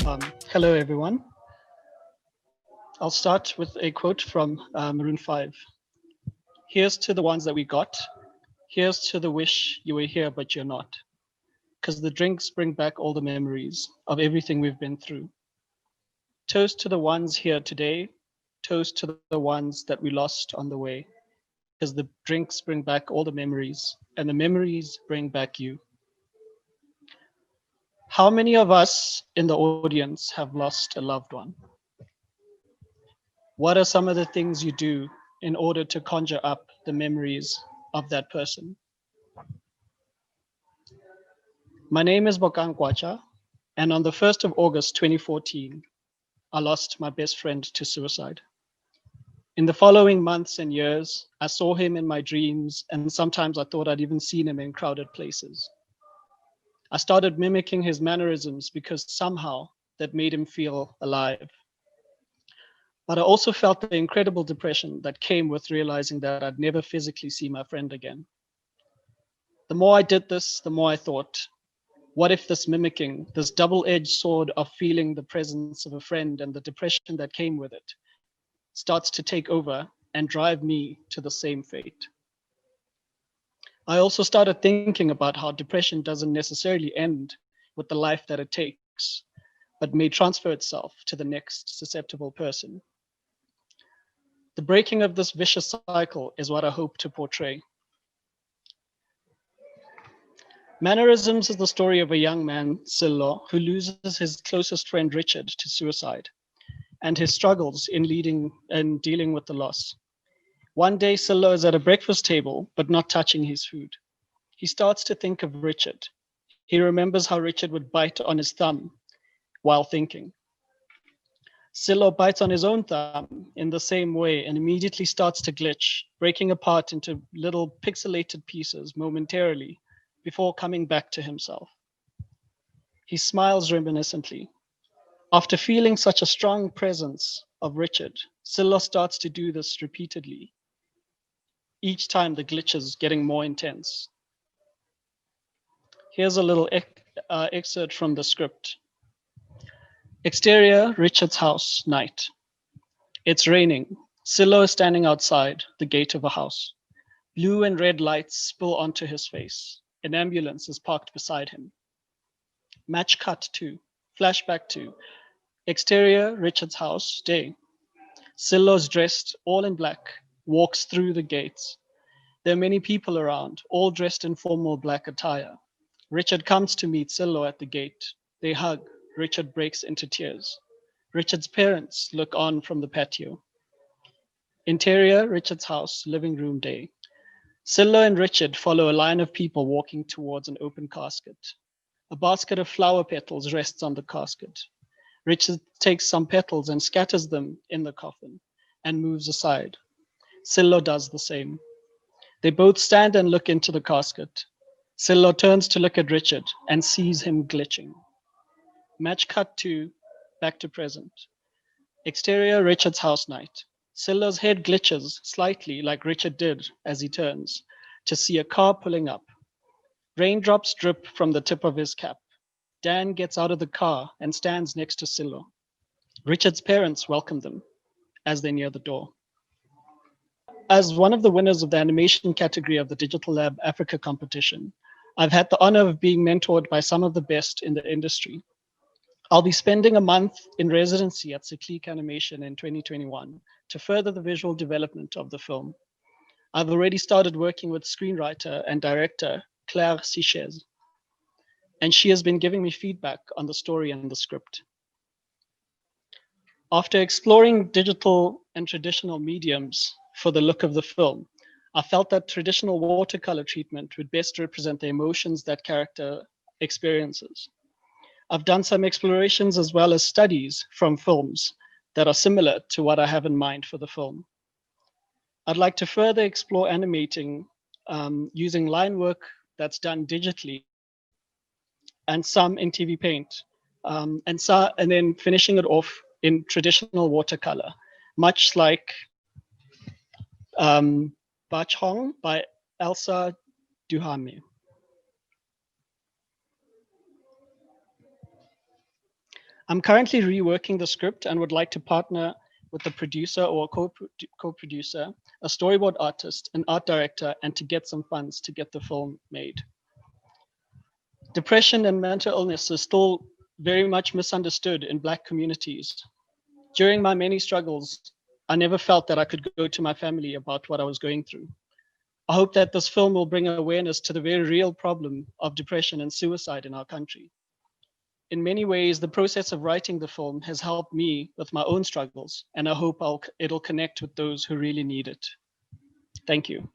Hello, everyone. I'll start with a quote from Maroon 5. Here's to the ones that we got. Here's to the wish you were here, but you're not. Because the drinks bring back all the memories of everything we've been through. Toast to the ones here today. Toast to the ones that we lost on the way. Because the drinks bring back all the memories, and the memories bring back you. How many of us in the audience have lost a loved one? What are some of the things you do in order to conjure up the memories of that person? My name is Bokang Koatja, and on the 1st of August 2014, I lost my best friend to suicide. In the following months and years, I saw him in my dreams, and sometimes I thought I'd even seen him in crowded places. I started mimicking his mannerisms because somehow that made him feel alive. But I also felt the incredible depression that came with realizing that I'd never physically see my friend again. The more I did this, the more I thought, what if this mimicking, this double-edged sword of feeling the presence of a friend and the depression that came with it, starts to take over and drive me to the same fate? I also started thinking about how depression doesn't necessarily end with the life that it takes, but may transfer itself to the next susceptible person. The breaking of this vicious cycle is what I hope to portray. Mannerisms is the story of a young man, Silo, who loses his closest friend Richard to suicide, and his struggles in leading and dealing with the loss. One day, Silo is at a breakfast table, but not touching his food. He starts to think of Richard. He remembers how Richard would bite on his thumb while thinking. Silo bites on his own thumb in the same way and immediately starts to glitch, breaking apart into little pixelated pieces momentarily before coming back to himself. He smiles reminiscently. After feeling such a strong presence of Richard, Silo starts to do this repeatedly, each time the glitches getting more intense. Here's a little excerpt from the script. Exterior, Richard's house, night. It's raining. Silo is standing outside the gate of a house. Blue and red lights spill onto his face. An ambulance is parked beside him. Match cut to, flashback to, exterior, Richard's house, day. Silo's dressed all in black, walks through the gates. There are many people around, all dressed in formal black attire. Richard comes to meet Silo at the gate. They hug. Richard breaks into tears. Richard's parents look on from the patio. Interior, Richard's house, living room, day. Silo and Richard follow a line of people walking towards an open casket. A basket of flower petals rests on the casket. Richard takes some petals and scatters them in the coffin and moves aside. Silo does the same. They both stand and look into the casket. Silo turns to look at Richard and sees him glitching. Match cut to, back to present. Exterior, Richard's house, night. Silo's head glitches slightly like Richard did as he turns to see a car pulling up. Raindrops drip from the tip of his cap. Dan gets out of the car and stands next to Silo. Richard's parents welcome them as they near the door. As one of the winners of the animation category of the Digital Lab Africa competition, I've had the honor of being mentored by some of the best in the industry. I'll be spending a month in residency at Cyclic Animation in 2021 to further the visual development of the film. I've already started working with screenwriter and director Claire Sichez, and she has been giving me feedback on the story and the script. After exploring digital and traditional mediums for the look of the film, I felt that traditional watercolor treatment would best represent the emotions that character experiences. I've done some explorations as well as studies from films that are similar to what I have in mind for the film. I'd like to further explore animating using line work that's done digitally and some in TV Paint, and then finishing it off in traditional watercolor, much like Bachong by Elsa Duhamel. I'm currently reworking the script and would like to partner with the producer or co-producer, a storyboard artist, an art director, and to get some funds to get the film made. Depression and mental illness is still very much misunderstood in Black communities. During my many struggles, I never felt that I could go to my family about what I was going through. I hope that this film will bring awareness to the very real problem of depression and suicide in our country. In many ways, the process of writing the film has helped me with my own struggles, and I hope it'll connect with those who really need it. Thank you.